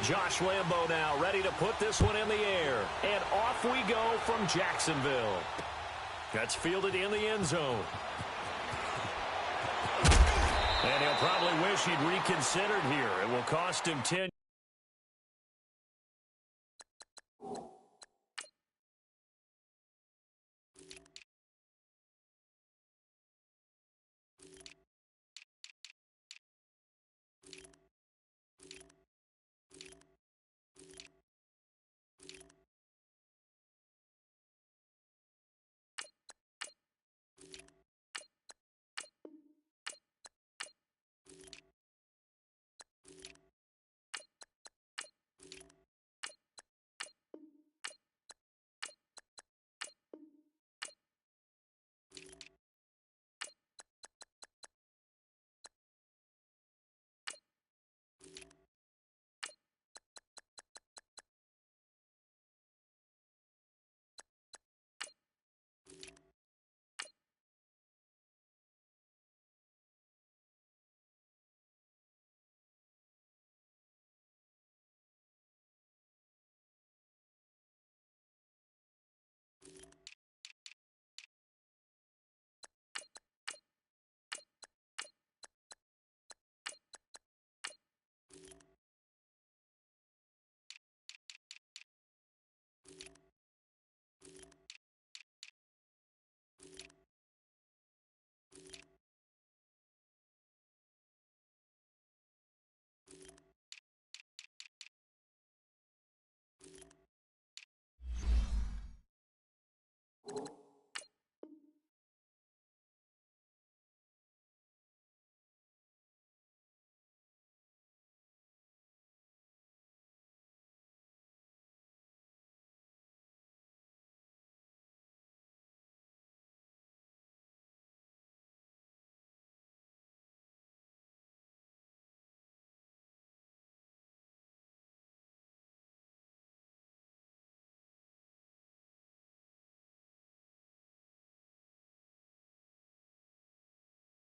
Josh Lambo now ready to put this one in the air. And off we go from Jacksonville. That's fielded in the end zone. And he'll probably wish he'd reconsidered here. It will cost him 10.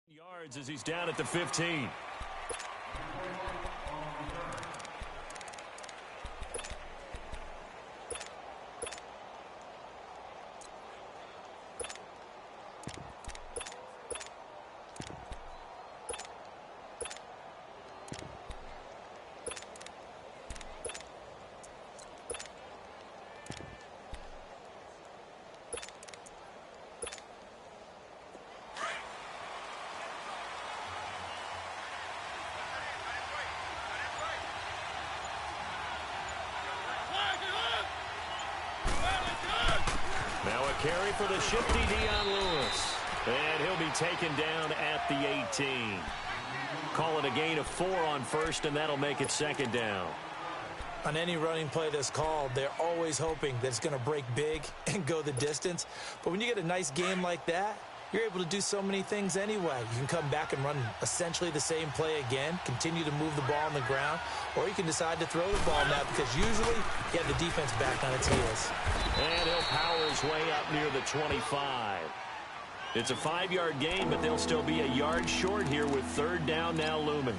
Yards as he's down at the 15. Now a carry for the shifty Dion Lewis. And he'll be taken down at the 18. Call it a gain of 4 on first, and that'll make it second down. On any running play that's called, they're always hoping that it's going to break big and go the distance. But when you get a nice game like that, you're able to do so many things anyway. You can come back and run essentially the same play again, continue to move the ball on the ground, or you can decide to throw the ball now because usually you have the defense back on its heels. And he'll power his way up near the 25. It's a 5-yard gain, but they'll still be a yard short here with third down now looming.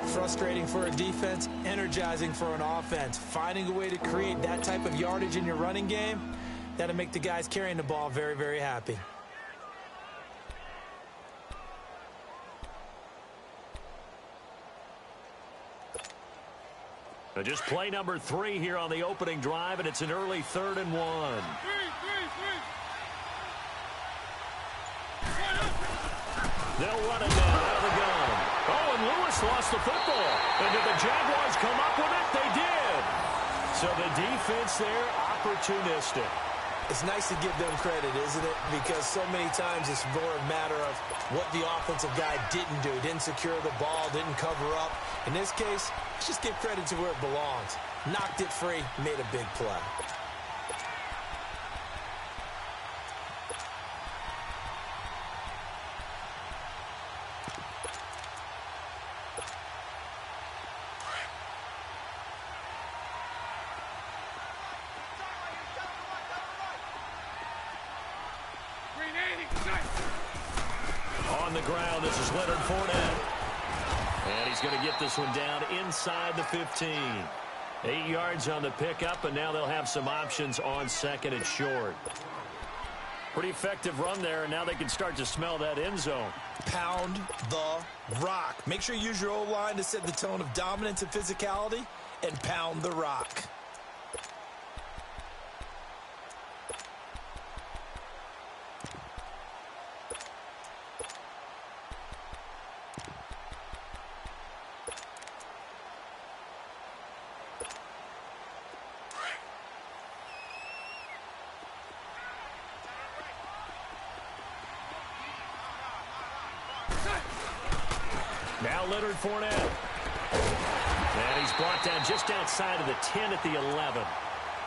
Frustrating for a defense, energizing for an offense. Finding a way to create that type of yardage in your running game, that'll make the guys carrying the ball very, very happy. Just play number 3 here on the opening drive, and it's an early 3rd and 1. They'll run it now out of the gun. Oh, and Lewis lost the football. And did the Jaguars come up with it? They did. So the defense there, opportunistic. It's nice to give them credit, isn't it? Because so many times it's more a matter of what the offensive guy didn't do. Didn't secure the ball, didn't cover up. In this case, let's just give credit to where it belongs. Knocked it free, made a big play. On the ground, this is Leonard Fournette. And he's going to get this one down inside the 15. 8 yards on the pickup, and now they'll have some options on second and short. Pretty effective run there, and now they can start to smell that end zone. Pound the rock. Make sure you use your O-line to set the tone of dominance and physicality, and pound the rock. Now Leonard Fournette. And he's brought down just outside of the 10 at the 11.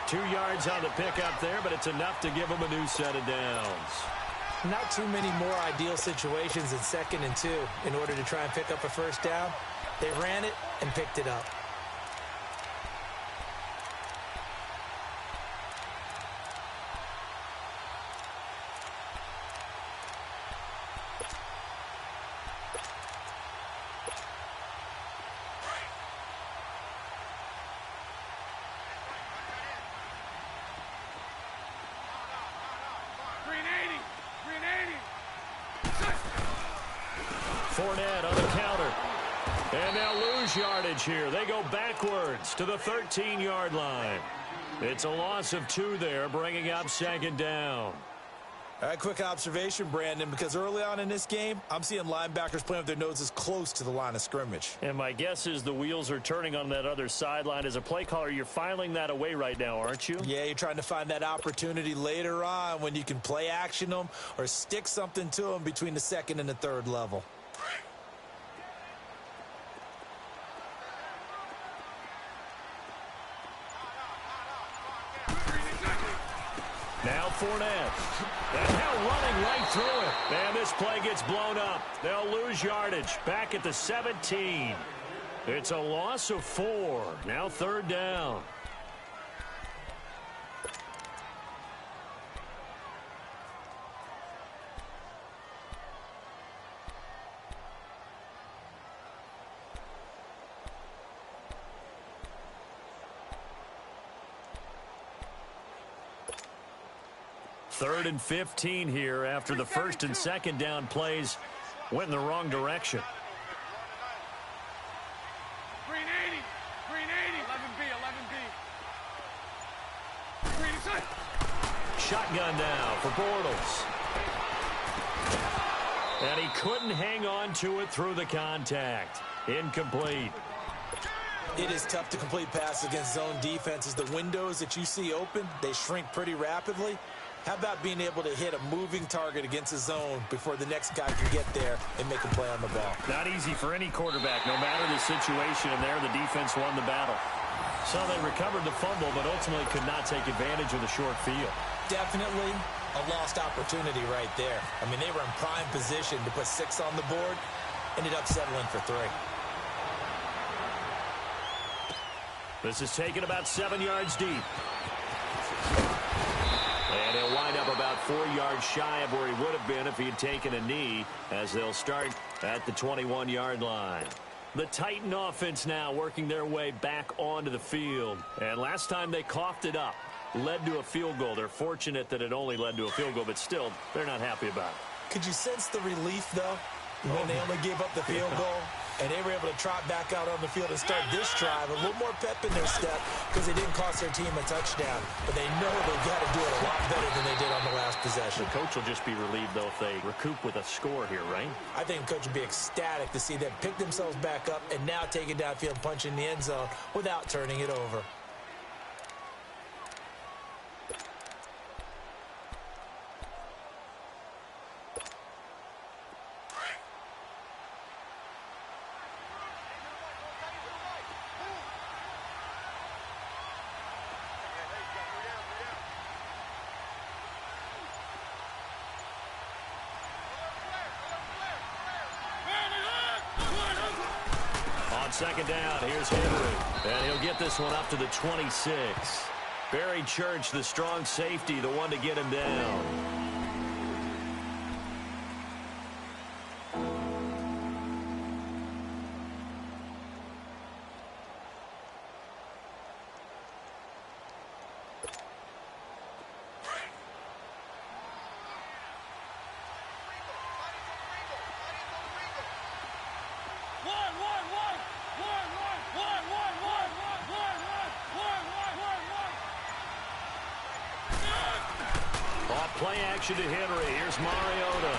2 yards on the pickup there, but it's enough to give him a new set of downs. Not too many more ideal situations in 2nd and 2 in order to try and pick up a first down. They ran it and picked it up. Fournette on the counter. And now lose yardage here. They go backwards to the 13-yard line. It's a loss of 2 there, bringing up 2nd down. All right, quick observation, Brandon, because early on in this game, I'm seeing linebackers playing with their noses close to the line of scrimmage. And my guess is the wheels are turning on that other sideline. As a play caller, you're filing that away right now, aren't you? Yeah, you're trying to find that opportunity later on when you can play action them or stick something to them between the 2nd and the 3rd level. Now Fournette. And now running right through it. And this play gets blown up. They'll lose yardage. Back at the 17. It's a loss of 4. Now 3rd down. Third and 15 here after the 1st and 2nd down plays went in the wrong direction. Green 80. Green 80. 11B. 11B. Green side. Shotgun now for Bortles. And he couldn't hang on to it through the contact. Incomplete. It is tough to complete passes against zone defenses. The windows that you see open, they shrink pretty rapidly. How about being able to hit a moving target against a zone before the next guy can get there and make a play on the ball? Not easy for any quarterback, no matter the situation, and there the defense won the battle. So they recovered the fumble, but ultimately could not take advantage of the short field. Definitely a lost opportunity right there. I mean, they were in prime position to put 6 on the board, ended up settling for 3. This is taken about 7 yards deep. And he'll wind up about 4 yards shy of where he would have been if he had taken a knee, as they'll start at the 21-yard line. The Titan offense now working their way back onto the field. And last time they coughed it up, led to a field goal. They're fortunate that it only led to a field goal, but still, they're not happy about it. Could you sense the relief, though, when they only gave up the field goal? And they were able to trot back out on the field and start this drive a little more pep in their step because they didn't cost their team a touchdown. But they know they've got to do it a lot better than they did on the last possession. The coach will just be relieved, though, if they recoup with a score here, right? I think the coach would be ecstatic to see them pick themselves back up and now take it downfield, punch in the end zone without turning it over. Second down, here's Henry. And he'll get this one up to the 26. Barry Church, the strong safety, the one to get him down. Off play action to Henry. Here's Mariota.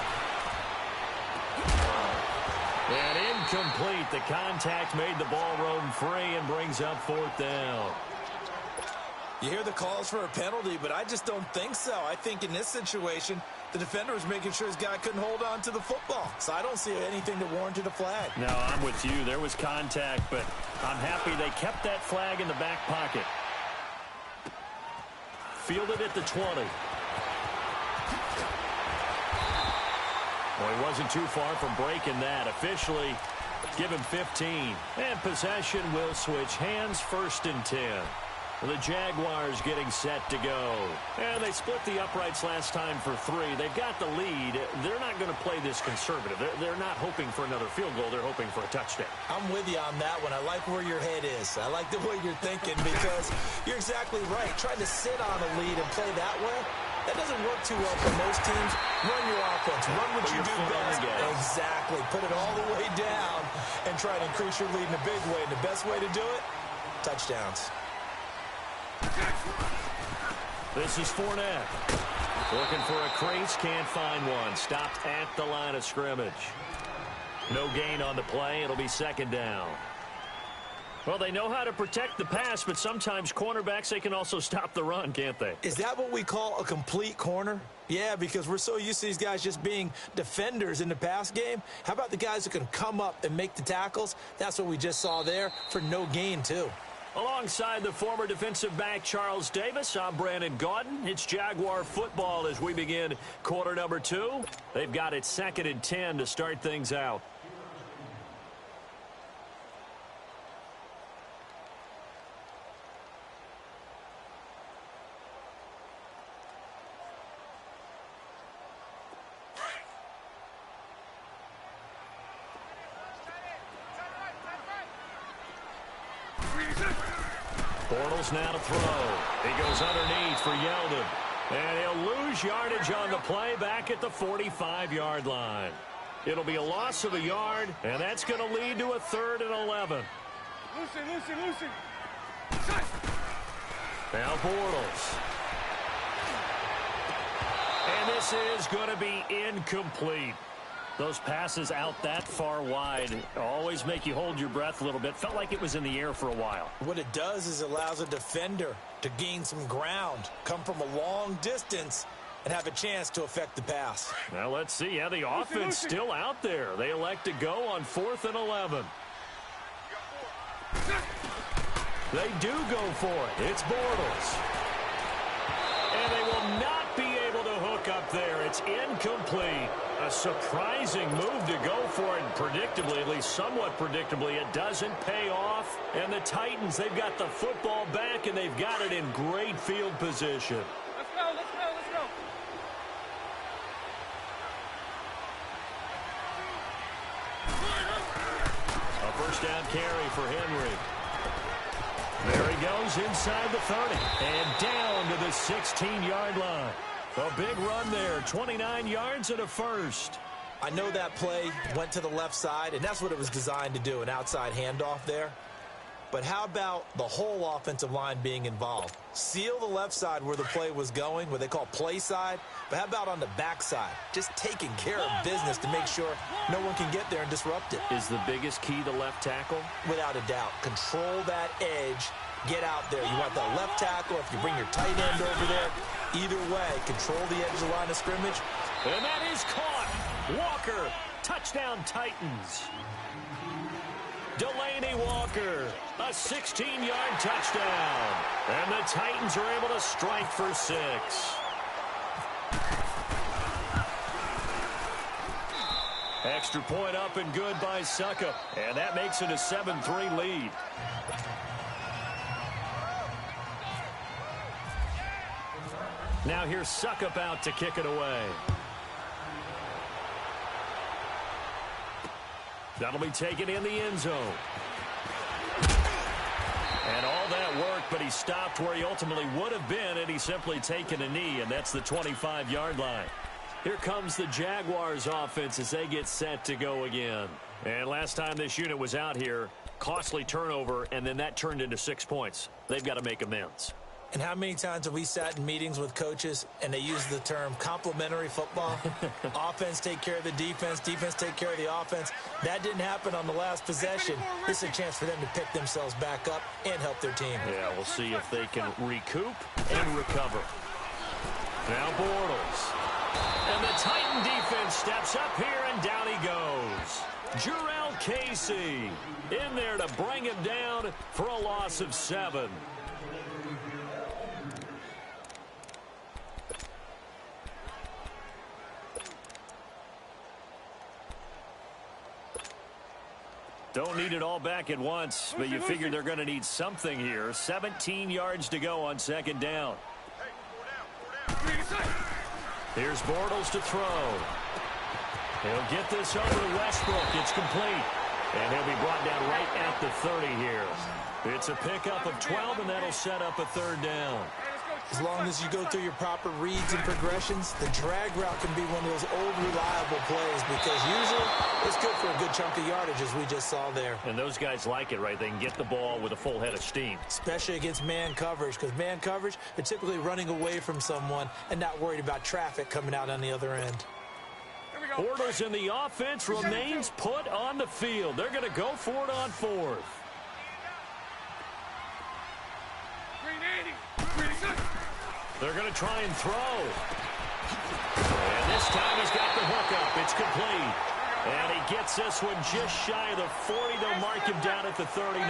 And incomplete. The contact made the ball roam free and brings up fourth down. You hear the calls for a penalty, but I just don't think so. I think in this situation, the defender was making sure his guy couldn't hold on to the football. So I don't see anything that warranted a flag. No, I'm with you. There was contact, but I'm happy they kept that flag in the back pocket. Fielded at the 20. Well, he wasn't too far from breaking that. Officially, give him 15. And possession will switch hands, 1st and 10. The Jaguars getting set to go. And they split the uprights last time for 3. They've got the lead. They're not going to play this conservative. They're not hoping for another field goal. They're hoping for a touchdown. I'm with you on that one. I like where your head is. I like the way you're thinking because you're exactly right. Trying to sit on a lead and play that way, that doesn't work too well for most teams. Run your offense. Run what you do best. Exactly. Put it all the way down and try to increase your lead in a big way. And the best way to do it, touchdowns. This is Fournette. Looking for a crease, can't find one. Stopped at the line of scrimmage. No gain on the play. It'll be 2nd down. Well, they know how to protect the pass, but sometimes cornerbacks, they can also stop the run, can't they? Is that what we call a complete corner? Yeah, because we're so used to these guys just being defenders in the pass game. How about the guys who can come up and make the tackles? That's what we just saw there for no gain, too. Alongside the former defensive back Charles Davis, I'm Brandon Gaudin. It's Jaguar football as we begin quarter number 2. They've got it 2nd and 10 to start things out. Bortles now to throw. He goes underneath for Yeldon. And he'll lose yardage on the play back at the 45-yard line. It'll be a loss of a yard, and that's going to lead to a 3rd and 11. Lucy. Now Bortles. And this is going to be incomplete. Those passes out that far wide always make you hold your breath a little bit. Felt like it was in the air for a while. What it does is it allows a defender to gain some ground, come from a long distance, and have a chance to affect the pass. Now let's see. Yeah, the offense still out there. They elect to go on 4th and 11. They do go for it. It's Bortles. And they will not be able to hook up there. It's incomplete. A surprising move to go for it. And predictably, at least somewhat predictably, it doesn't pay off. And the Titans, they've got the football back, and they've got it in great field position. Let's go. A 1st down carry for Henry. There he goes inside the 30 and down to the 16-yard line. A big run there, 29 yards and a 1st. I know that play went to the left side, and that's what it was designed to do, an outside handoff there. But how about the whole offensive line being involved? Seal the left side where the play was going, what they call play side. But how about on the back side? Just taking care of business to make sure no one can get there and disrupt it. Is the biggest key the left tackle? Without a doubt. Control that edge. Get out there. You want that left tackle. If you bring your tight end over there, either way, control the edge of the line of scrimmage. And that is caught. Walker, touchdown Titans. Delaney Walker, a 16-yard touchdown. And the Titans are able to strike for 6. Extra point up and good by Suckup. And that makes it a 7-3 lead. Now here's Suckup out to kick it away. That'll be taken in the end zone. And all that work, but he stopped where he ultimately would have been, and he's simply taken a knee, and that's the 25-yard line. Here comes the Jaguars offense as they get set to go again. And last time this unit was out here, costly turnover, and then that turned into 6 points. They've got to make amends. And how many times have we sat in meetings with coaches and they use the term complementary football? Offense take care of the defense, defense take care of the offense. That didn't happen on the last possession. This is a chance for them to pick themselves back up and help their team. Yeah, we'll see if they can recoup and recover. Now Bortles. And the Titan defense steps up here, and down he goes. Jurrell Casey in there to bring him down for a loss of 7. Don't need it all back at once, but you figure they're going to need something here. 17 yards to go on second down. Here's Bortles to throw. He'll get this over to Westbrook. It's complete. And he'll be brought down right at the 30 here. It's a pickup of 12, and that'll set up a third down. As long as you go through your proper reads and progressions, the drag route can be one of those old reliable plays because usually it's good for a good chunk of yardage, as we just saw there. And those guys like it, right? They can get the ball with a full head of steam. Especially against man coverage, because man coverage, they're typically running away from someone and not worried about traffic coming out on the other end. Bortles in the offense remains put on the field. They're going to go for it on fourth. They're going to try and throw. And this time he's got the hook up. It's complete. And he gets this one just shy of the 40. They'll mark him down at the 39.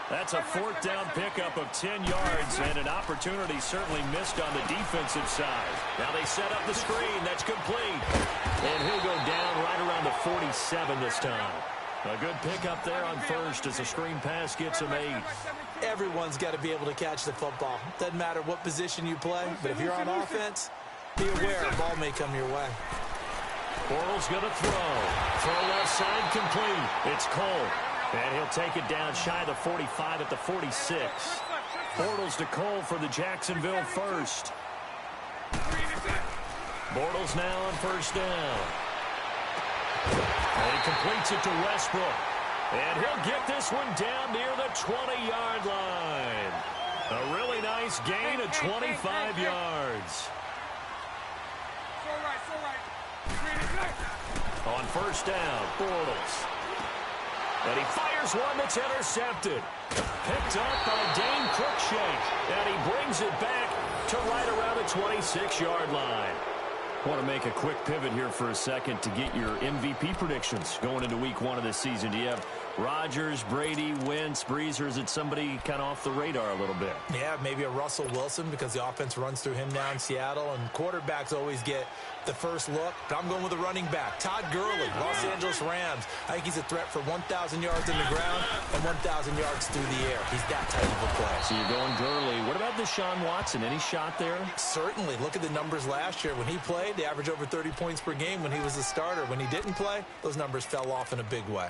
That's a fourth down pickup of 10 yards, and an opportunity certainly missed on the defensive side. Now they set up the screen. That's complete. And he'll go down right around the 47 this time. A good pickup there on first as a screen pass gets him 8. Everyone's got to be able to catch the football. Doesn't matter what position you play, but if you're on offense, be aware a ball may come your way. Bortles going to throw. Throw left side complete. It's Cole. And he'll take it down shy of the 45 at the 46. Bortles to Cole for the Jacksonville first. Bortles now on first down. And he completes it to Westbrook. And he'll get this one down near the 20-yard line. A really nice gain of 25 yards. On first down, Bortles. And he fires one that's intercepted. Picked up by Dane Cruikshank. And he brings it back to right around the 26-yard line. I want to make a quick pivot here for a second to get your MVP predictions going into week 1 of this season. Do you have Rodgers, Brady, Wentz, Brees, or is it somebody kind of off the radar a little bit? Yeah, maybe a Russell Wilson because the offense runs through him now in Seattle, and quarterbacks always get the first look. But I'm going with a running back, Todd Gurley, Los Angeles Rams. I think he's a threat for 1,000 yards in the ground and 1,000 yards through the air. He's that type of a player. So you're going Gurley. What about Deshaun Watson? Any shot there? Certainly. Look at the numbers last year. When he played, they averaged over 30 points per game when he was a starter. When he didn't play, those numbers fell off in a big way.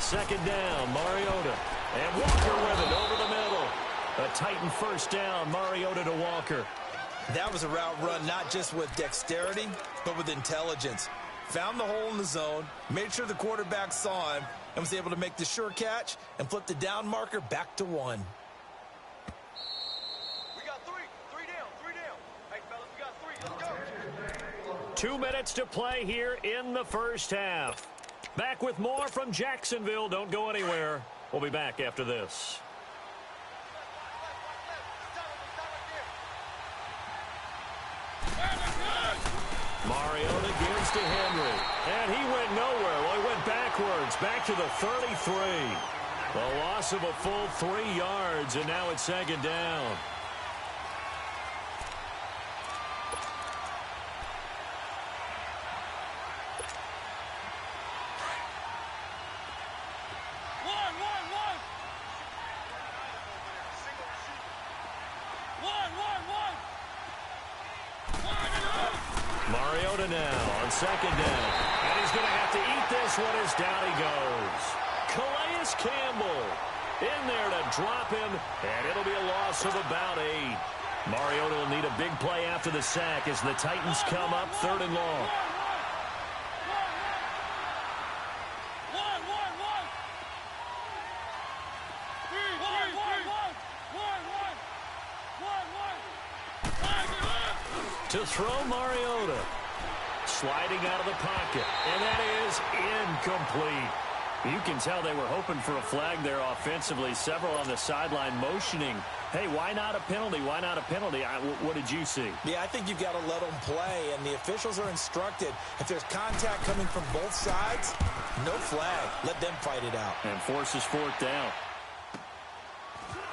Second down, Mariota. And Walker with it over the middle. A Titan first down, Mariota to Walker. That was a route run not just with dexterity, but with intelligence. Found the hole in the zone, made sure the quarterback saw him, and was able to make the sure catch and flip the down marker back to 1. We got three down. Hey, fellas, we got 3. Let's go. 2 minutes to play here in the first half. Back with more from Jacksonville. Don't go anywhere. We'll be back after this. Mariota gives to Henry. And he went nowhere. Well, he went backwards. Back to the 33. A loss of a full 3 yards, and now it's second down. Mariota now on second down. And he's going to have to eat this one as down he goes. Calais Campbell in there to drop him, and it'll be a loss of about 8. Mariota will need a big play after the sack as the Titans come up 3rd and long. To throw Mariota. Sliding out of the pocket. And that is incomplete. You can tell they were hoping for a flag there offensively. Several on the sideline motioning. Hey, why not a penalty? Why not a penalty? What did you see? Yeah, I think you've got to let them play, and the officials are instructed. If there's contact coming from both sides, no flag. Let them fight it out. And forces 4th down.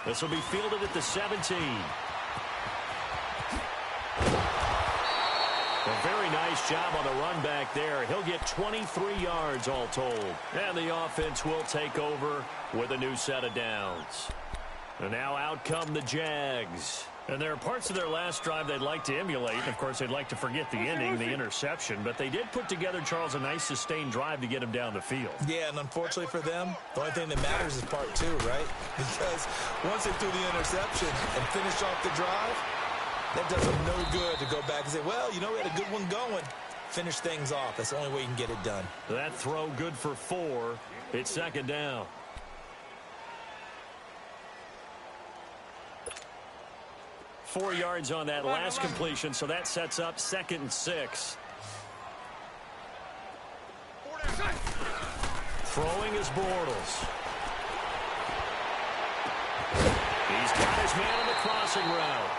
This will be fielded at the 17. A very nice job on the run back there. He'll get 23 yards all told. And the offense will take over with a new set of downs. And now out come the Jags. And there are parts of their last drive they'd like to emulate. Of course, they'd like to forget the ending, the interception. But they did put together, Charles, a nice sustained drive to get him down the field. Yeah, and unfortunately for them, the only thing that matters is part 2, right? Because once they threw the interception and finished off the drive, that does them no good to go back and say, well, you know, we had a good one going. Finish things off. That's the only way you can get it done. That throw good for 4. It's 2nd down. Four yards on that last completion, so that sets up 2nd and 6. Throwing is Bortles. He's got his man on the crossing route.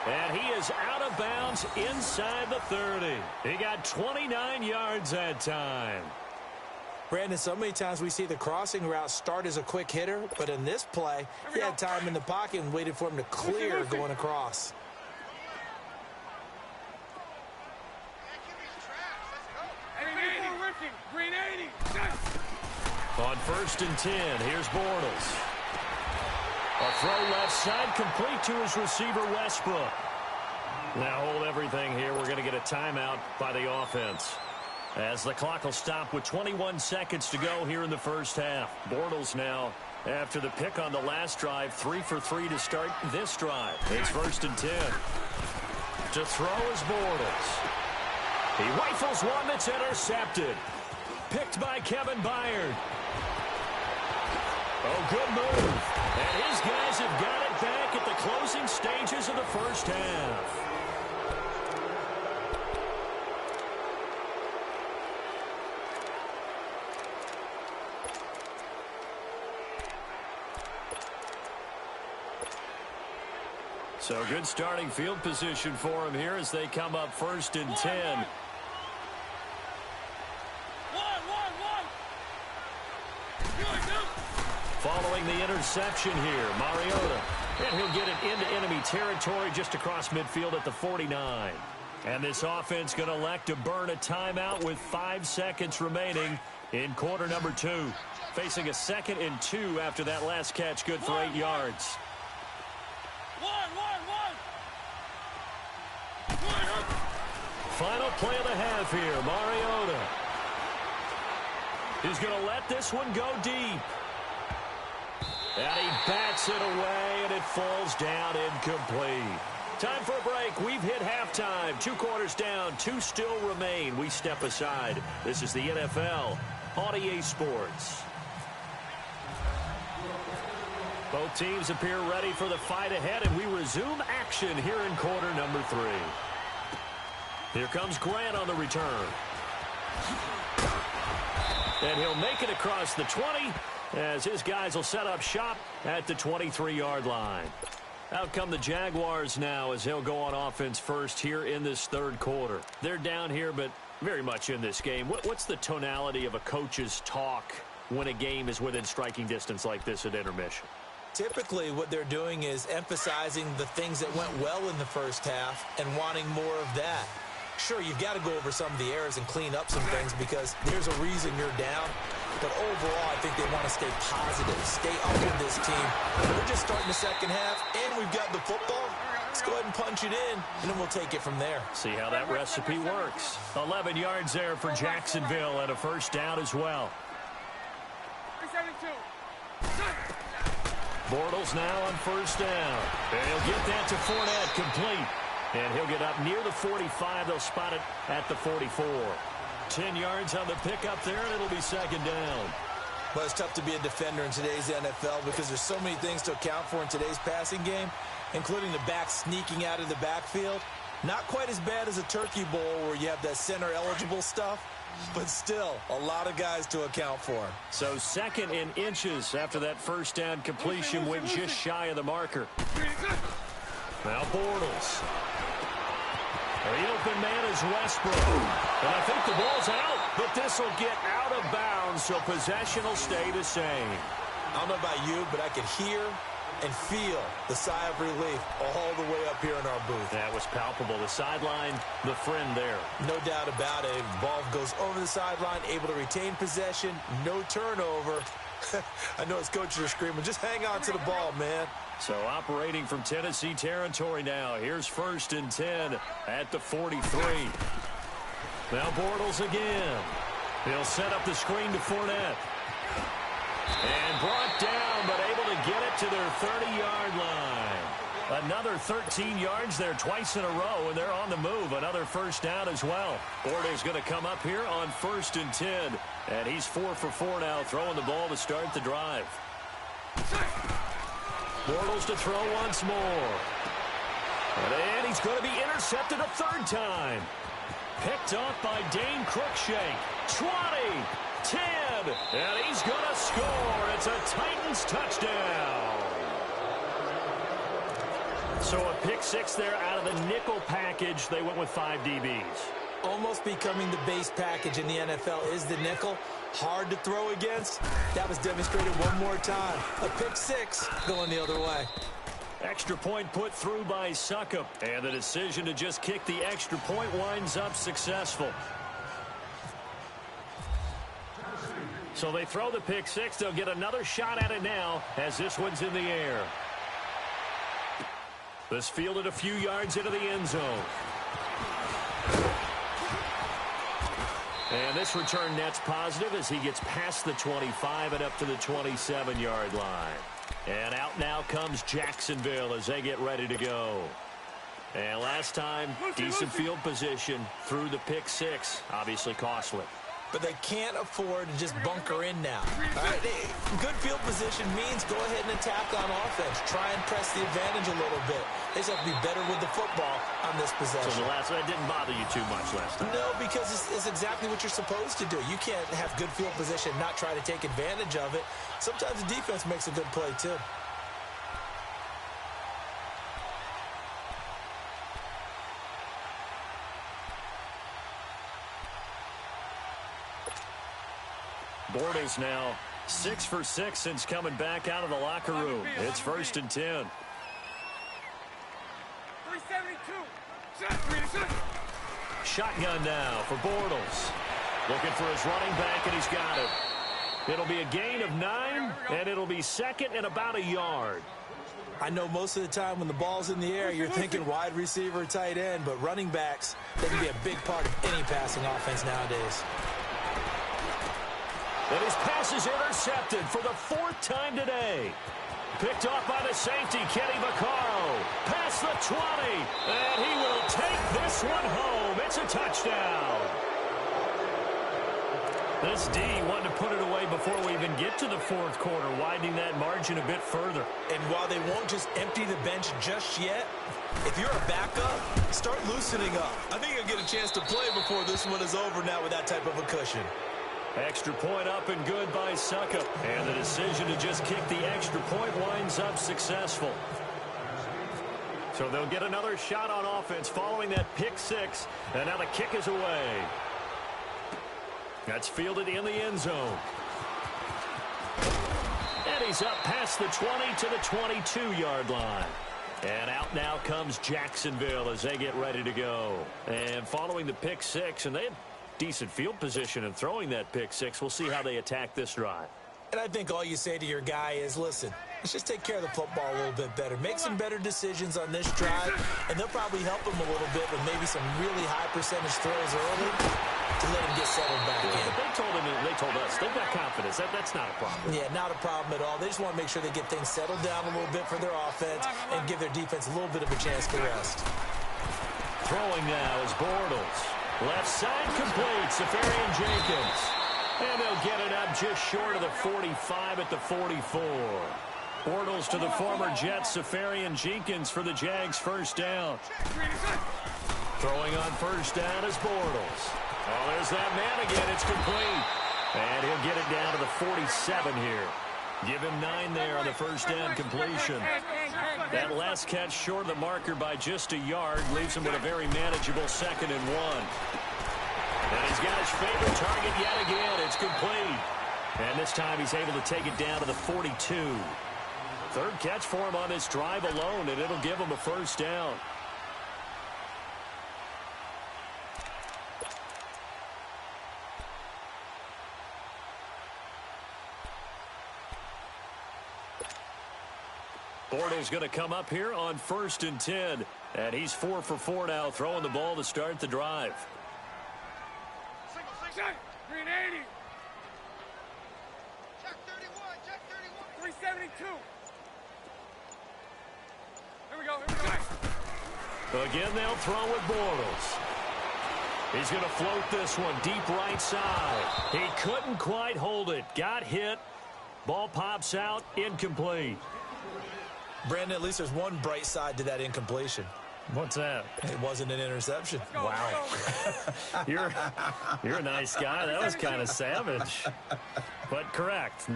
And he is out of bounds inside the 30. He got 29 yards that time. Brandon, so many times we see the crossing route start as a quick hitter, but in this play, he had time in the pocket and waited for him to clear going across. On 1st and 10, here's Bortles. A throw left side, complete to his receiver, Westbrook. Now hold everything here. We're going to get a timeout by the offense, as the clock will stop with 21 seconds to go here in the first half. Bortles now, after the pick on the last drive, 3 for 3 to start this drive. It's 1st and 10. To throw is Bortles. He rifles one that's intercepted. Picked by Kevin Byard. Oh, good move. And his guys have got it back at the closing stages of the first half. So good starting field position for him here as they come up 1st and 10. Following the interception here, Mariota. And he'll get it into enemy territory just across midfield at the 49. And this offense going to elect to burn a timeout with 5 seconds remaining in quarter number 2. Facing a 2nd and 2 after that last catch, good for 8 yards. Final play of the half here, Mariota. He's going to let this one go deep. And he bats it away, and it falls down incomplete. Time for a break. We've hit halftime. 2 quarters down, 2 still remain. We step aside. This is the NFL on EA Sports. Both teams appear ready for the fight ahead, and we resume action here in quarter number 3. Here comes Grant on the return. And he'll make it across the 20 as his guys will set up shop at the 23-yard line. Out come the Jaguars now as they'll go on offense first here in this 3rd quarter. They're down here, but very much in this game. What's the tonality of a coach's talk when a game is within striking distance like this at intermission? Typically, what they're doing is emphasizing the things that went well in the first half and wanting more of that. Sure, you've got to go over some of the errors and clean up some things because there's a reason you're down. But overall, I think they want to stay positive, stay up with this team. We're just starting the second half, and we've got the football. 6, go ahead and punch it in, and then we'll take it from there. See how that recipe works. 11 yards there for Jacksonville and a first down as well. 372. Bortles now on first down. And he'll get that to Fournette, complete. And he'll get up near the 45. They'll spot it at the 44. 10 yards on the pickup there, and it'll be second down. Well, it's tough to be a defender in today's NFL because there's so many things to account for in today's passing game, including the back sneaking out of the backfield. Not quite as bad as a turkey bowl where you have that center-eligible stuff, but still a lot of guys to account for. So second in inches after that first down completion went just shy of the marker. Now Bortles. The open man is Westbrook. And I think the ball's out, but this will get out of bounds, so possession will stay the same. I don't know about you, but I could hear and feel the sigh of relief all the way up here in our booth. That was palpable. The sideline, the friend there. No doubt about it. Ball goes over the sideline, able to retain possession, no turnover. I know his coaches are screaming, just hang on to the ball, man. So operating from Tennessee territory now. Here's first and 10 at the 43. Now Bortles again. He'll set up the screen to Fournette. And brought down, but able to get it to their 30-yard line. Another 13 yards there twice in a row, and they're on the move. Another first down as well. Bortles going to come up here on first and 10. And he's 4 for 4 now, throwing the ball to start the drive. Bortles to throw once more. And he's going to be intercepted a third time. Picked off by Dane Cruikshank. 20, 10, and he's going to score. It's a Titans touchdown. So a pick six there out of the nickel package. They went with 5 DBs. Almost becoming the base package in the NFL is the nickel. Hard to throw against. That was demonstrated one more time. A pick six going the other way. Extra point put through by Succop. And the decision to just kick the extra point winds up successful. So they throw the pick six. They'll get another shot at it now as this one's in the air. This fielded a few yards into the end zone. And this return net's positive as he gets past the 25 and up to the 27-yard line. And out now comes Jacksonville as they get ready to go. And last time, decent field position through the pick six. Obviously costly. But they can't afford to just bunker in now. All right, good field position means go ahead and attack on offense. Try and press the advantage a little bit. They just have to be better with the football on this possession. So that didn't bother you too much last time? No, because it's exactly what you're supposed to do. You can't have good field position and not try to take advantage of it. Sometimes the defense makes a good play, too. Bortles now 6 for 6 since coming back out of the locker room. It's first and 10. 372. Shotgun now for Bortles. Looking for his running back, and he's got it. It'll be a gain of 9, and it'll be second and about a yard. I know most of the time when the ball's in the air, you're thinking wide receiver, tight end, but running backs, they can be a big part of any passing offense nowadays. And his pass is intercepted for the 4th time today. Picked off by the safety, Kenny Vaccaro. Past the 20, and he will take this one home. It's a touchdown. This D wanted to put it away before we even get to the 4th quarter, widening that margin a bit further. And while they won't just empty the bench just yet, if you're a backup, start loosening up. I think you'll get a chance to play before this one is over now with that type of a cushion. Extra point up and good by Succop. And the decision to just kick the extra point winds up successful. So they'll get another shot on offense following that pick six. And now the kick is away. That's fielded in the end zone. And he's up past the 20 to the 22-yard line. And out now comes Jacksonville as they get ready to go. And following the pick six, and they had decent field position in throwing that pick six. We'll see how they attack this drive. And I think all you say to your guy is, listen, let's just take care of the football a little bit better. Make some better decisions on this drive, and they'll probably help him a little bit with maybe some really high percentage throws early to let him get settled back in. But they told us they've got confidence. That's not a problem. Yeah, not a problem at all. They just want to make sure they get things settled down a little bit for their offense and give their defense a little bit of a chance to rest. Throwing now is Bortles. Left side complete. Safarian Jenkins. And they'll get it up just short of the 45 at the 44. Bortles to the former Jets, Safarian Jenkins for the Jags first down. Throwing on first down is Bortles. Oh, there's that man again. It's complete. And he'll get it down to the 47 here. Give him 9 there on the first down completion. That last catch short of the marker by just a yard leaves him with a very manageable 2nd and 1. And he's got his favorite target yet again. It's complete. And this time he's able to take it down to the 42. Third catch for him on this drive alone, and it'll give him a first down. Bortles going to come up here on 1st and 10. And he's 4 for 4 now, throwing the ball to start the drive. Green 80. Check 31. Check 31. 372. Here we go. Again, they'll throw with Bortles. He's going to float this one deep right side. He couldn't quite hold it. Got hit. Ball pops out. Incomplete. Brandon, at least there's one bright side to that incompletion. What's that? It wasn't an interception. Wow. You're a nice guy. That was kind of savage. But correct.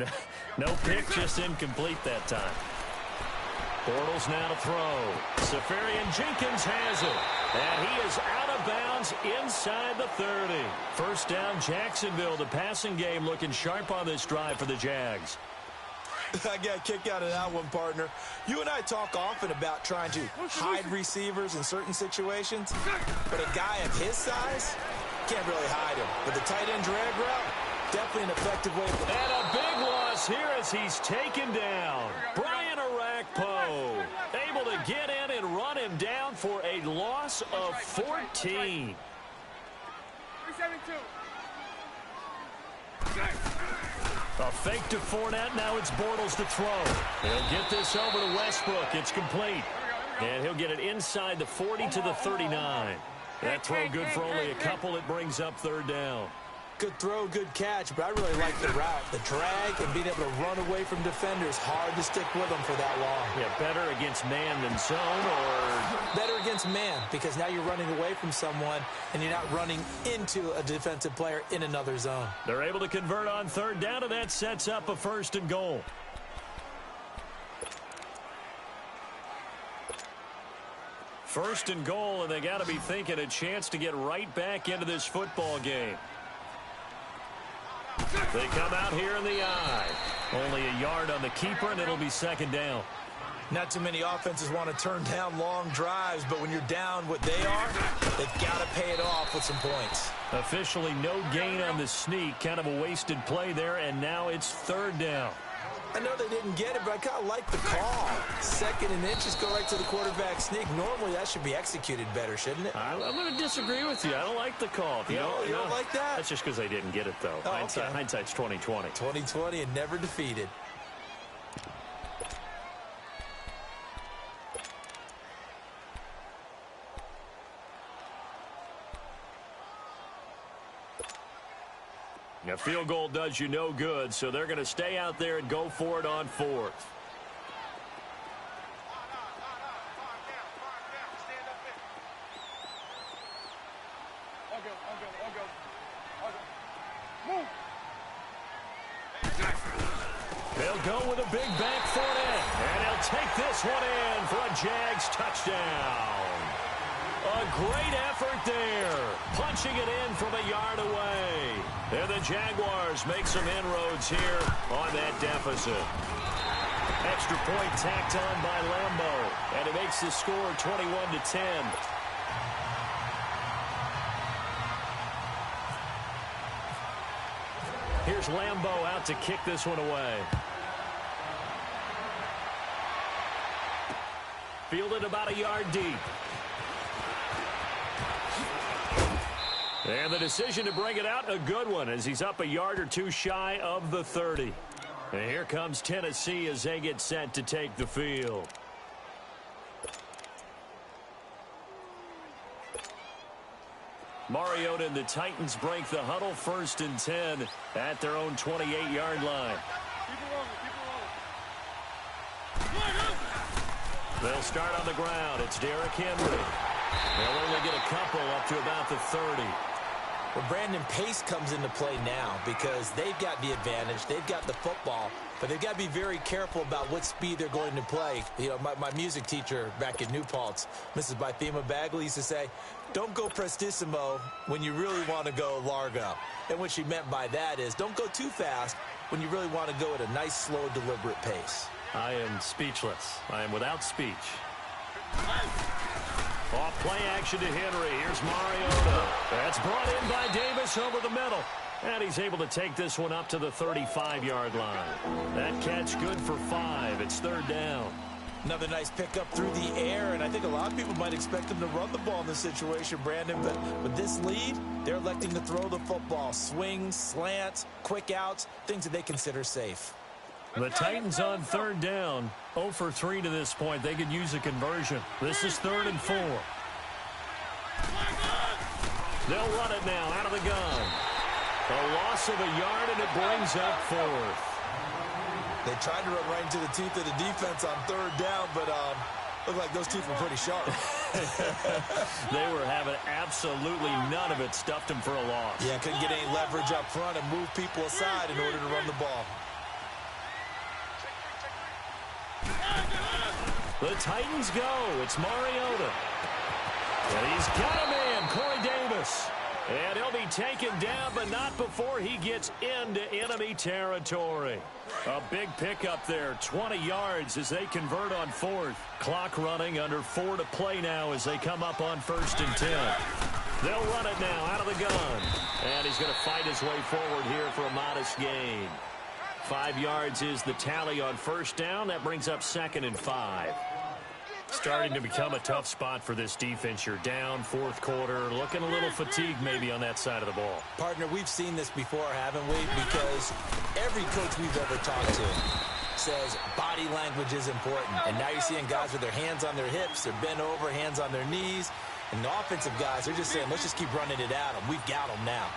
No pick, just incomplete that time. Bortles now to throw. Safarian Jenkins has it. And he is out of bounds inside the 30. First down, Jacksonville. The passing game looking sharp on this drive for the Jags. I got a kick out of that one, partner. You and I talk often about trying to hide receivers in certain situations, but a guy of his size can't really hide him. But the tight end drag route, definitely an effective way. And a big loss here as he's taken down. Brian Arakpo able to get in and run him down for a loss of 14. 372. A fake to Fournette. Now it's Bortles to throw. He'll get this over to Westbrook. It's complete. And he'll get it inside the 40 to the 39. That throw good for only a couple. It brings up 3rd down. Good throw, good catch, but I really like the route. The drag and being able to run away from defenders, hard to stick with them for that long. Yeah, better against man than zone, or better against man, because now you're running away from someone and you're not running into a defensive player in another zone. They're able to convert on 3rd down, and that sets up a 1st and goal. First and goal, and they got to be thinking a chance to get right back into this football game. They come out here in the eye. Only a yard on the keeper, and it'll be 2nd down. Not too many offenses want to turn down long drives, but when you're down what they are, they've got to pay it off with some points. Officially no gain on the sneak. Kind of a wasted play there, and now it's 3rd down. I know they didn't get it, but I kind of like the call. 2nd and inches, go right to the quarterback sneak. Normally, that should be executed better, shouldn't it? I'm going to disagree with you. I don't like the call. You don't like that? That's just because they didn't get it, though. Oh, okay. Hindsight's 20/20. 20/20 and never defeated. A field goal does you no good, so they're going to stay out there and go for it on 4th. They'll go with a big back foot in, and he'll take this one in for a Jags touchdown. A great effort there, punching it in from a yard away. And the Jaguars make some inroads here on that deficit. Extra point tacked on by Lambeau, and it makes the score 21-10. Here's Lambeau out to kick this one away. Fielded about a yard deep. And the decision to bring it out, a good one, as he's up a yard or two shy of the 30. And here comes Tennessee as they get set to take the field. Mariota and the Titans break the huddle, 1st and 10 at their own 28-yard line. They'll start on the ground. It's Derrick Henry. They'll only get a couple up to about the 30. Well, Brandon, pace comes into play now because they've got the advantage. They've got the football, but they've got to be very careful about what speed they're going to play. You know, my music teacher back in New Paltz, Mrs. Bythema Bagley, used to say, don't go prestissimo when you really want to go largo. And what she meant by that is don't go too fast when you really want to go at a nice, slow, deliberate pace. I am speechless. I am without speech. Off play action to Henry. Here's Mariota. That's brought in by Davis over the middle. And he's able to take this one up to the 35-yard line. That catch good for 5. It's 3rd down. Another nice pickup through the air, and I think a lot of people might expect him to run the ball in this situation, Brandon, but with this lead, they're electing to throw the football. Swings, slants, quick outs, things that they consider safe. The Titans on 3rd down. 0 for 3 to this point. They could use a conversion. This is 3rd and 4. They'll run it now out of the gun. A loss of a yard, and it brings up 4th. They tried to run right into the teeth of the defense on 3rd down, but looked like those teeth were pretty sharp. They were having absolutely none of it. Stuffed them for a loss. Yeah, couldn't get any leverage up front and move people aside in order to run the ball. The Titans go. It's Mariota. And he's got a man, Corey Davis. And he'll be taken down, but not before he gets into enemy territory. A big pickup there, 20 yards as they convert on 4th. Clock running, under 4 to play now as they come up on 1st and 10. They'll run it now out of the gun. And he's going to fight his way forward here for a modest gain. 5 yards is the tally on 1st down. That brings up 2nd and 5. Starting to become a tough spot for this defense. You're down 4th quarter, looking a little fatigued maybe on that side of the ball. Partner, we've seen this before, haven't we? Because every coach we've ever talked to says body language is important. And now you're seeing guys with their hands on their hips, they're bent over, hands on their knees. And the offensive guys, they're just saying, let's just keep running it at them. We've got them now.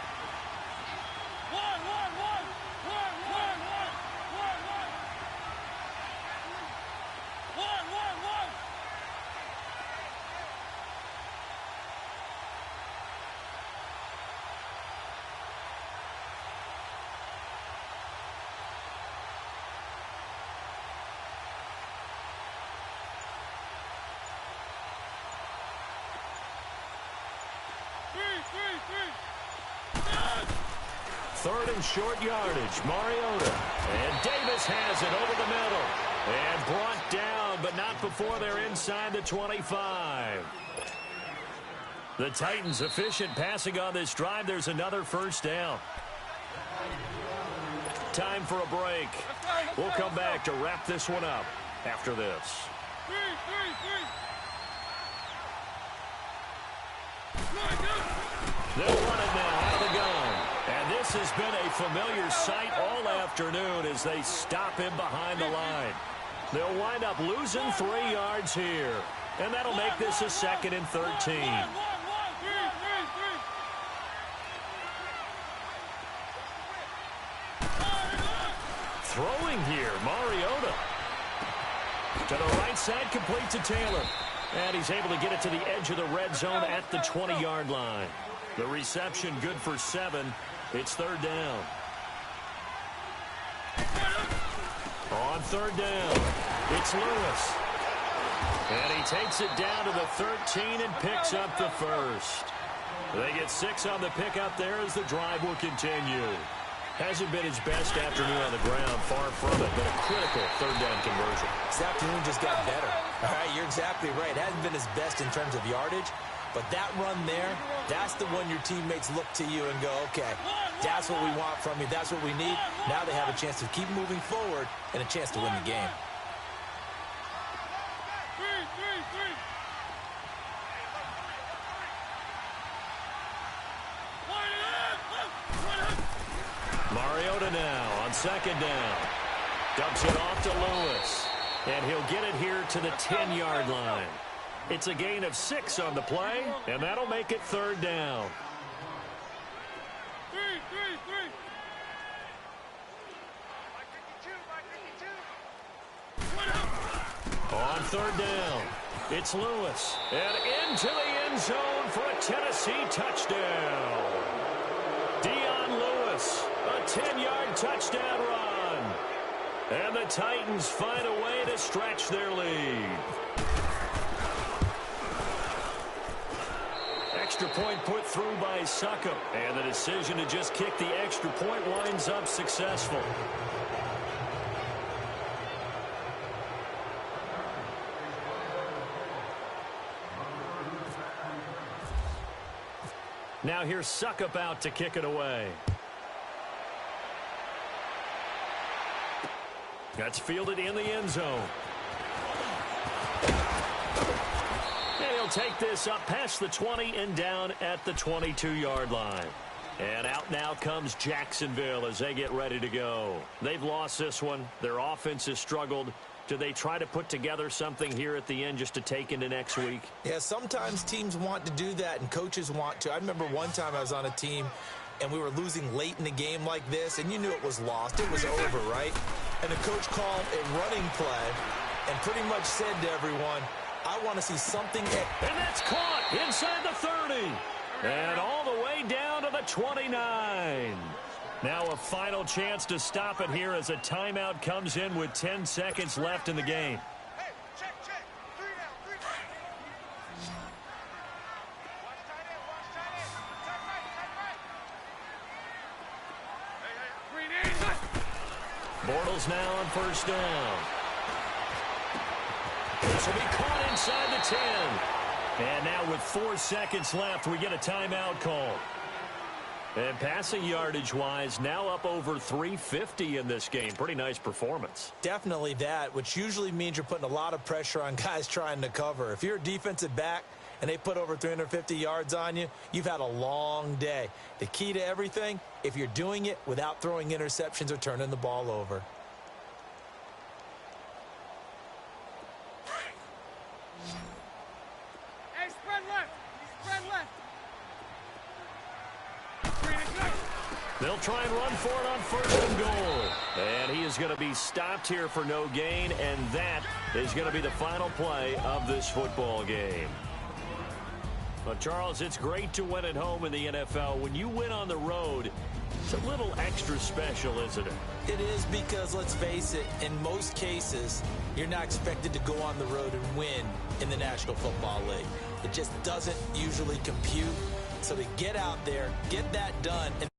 Third and short yardage, Mariota. And Davis has it over the middle. And brought down, but not before they're inside the 25. The Titans efficient passing on this drive. There's another 1st down. Time for a break. We'll come back to wrap this one up after this. They'll run it now out of the gun. And this has been a familiar sight all afternoon as they stop him behind the line. They'll wind up losing 3 yards here. And that'll make this a 2nd and 13. Throwing here, Mariota. To the right side, complete to Taylor. And he's able to get it to the edge of the red zone at the 20-yard line. The reception good for 7. It's 3rd down. On 3rd down, it's Lewis. And he takes it down to the 13 and picks up the 1st. They get 6 on the pickup there as the drive will continue. Hasn't been his best afternoon on the ground, far from it, but a critical 3rd down conversion. This afternoon just got better. All right, you're exactly right. It hasn't been his best in terms of yardage, But that run there, that's the one your teammates look to you and go, okay, that's what we want from you. That's what we need. Now they have a chance to keep moving forward and a chance to win the game. Mariota now on second down. Dumps it off to Lewis. And he'll get it here to the 10-yard line. It's a gain of 6 on the play, and that'll make it third down. On third down, it's Lewis. And into the end zone for a Tennessee touchdown. Dion Lewis, a 10-yard touchdown run. And the Titans find a way to stretch their lead. Extra point put through by Succop. And the decision to just kick the extra point winds up successful. Now here's Succop out to kick it away. That's fielded in the end zone. And he'll take this up past the 20 and down at the 22-yard line. And out now comes Jacksonville as they get ready to go. They've lost this one. Their offense has struggled. Do they try to put together something here at the end just to take into next week? Yeah, sometimes teams want to do that and coaches want to. I remember one time I was on a team and we were losing late in the game like this, and you knew it was lost. It was over, right? And the coach called a running play and pretty much said to everyone, I want to see something. And that's caught inside the 30. And all the way down to the 29. Now a final chance to stop it here as a timeout comes in with 10 seconds left in the game. Hey, check. 3 down, 3 down. Watch tight end, Tight right. Hey, Bortles now on first down. This will be caught inside the 10. And now with 4 seconds left, we get a timeout call. And passing yardage-wise, now up over 350 in this game. Pretty nice performance. Definitely that, which usually means you're putting a lot of pressure on guys trying to cover. If you're a defensive back and they put over 350 yards on you, you've had a long day. The key to everything, if you're doing it without throwing interceptions or turning the ball over. Hey, spread left. They'll try and run for it on first and goal. And he is going to be stopped here for no gain, and that is going to be the final play of this football game. Well, Charles, it's great to win at home in the NFL. When you win on the road, it's a little extra special, isn't it? It is because, let's face it, in most cases, you're not expected to go on the road and win in the National Football League. It just doesn't usually compute. So to get out there, get that done, and